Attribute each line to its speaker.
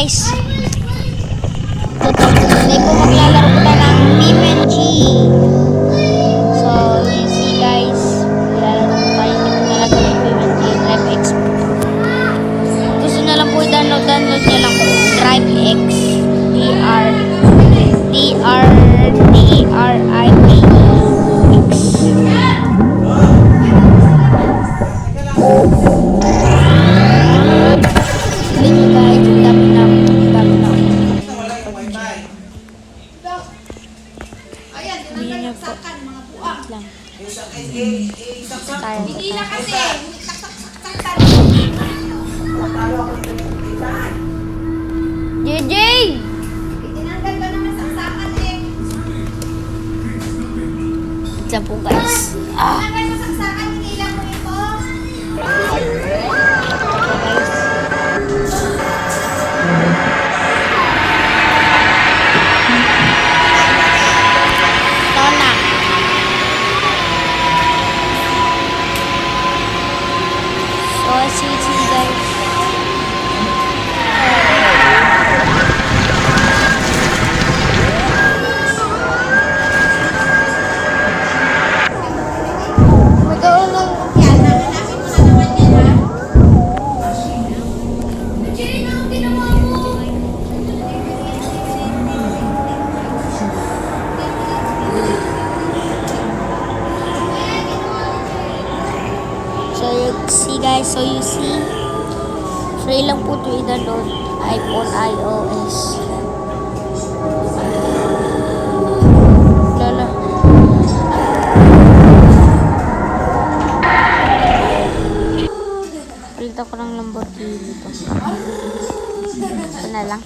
Speaker 1: guys. Today po maglalaro po tayo ng BeamNG. So, you see guys, maglalaro po tayo. Hindi po talaga ng BeamNG. DriveX. Gusto nyo lang po i-download nyo lang po. DriveX. D-R-I-V-X.
Speaker 2: Hindi na kasi.
Speaker 1: JJ!
Speaker 2: Tinanggal ka naman saksakan eh.
Speaker 1: Ito po guys.
Speaker 2: Tinanggal mo saksakan, hinila mo ito.
Speaker 1: Ito na. So, see guys.
Speaker 2: Yan, nahanapin mo na naman yan ha. Jane, anong ginawa mo?
Speaker 1: So, you see guys. So, you see. Free lang po ito i-download. iPhone, iOS. Lala. Palitan ko ng Lamborghini ito. Ito na lang.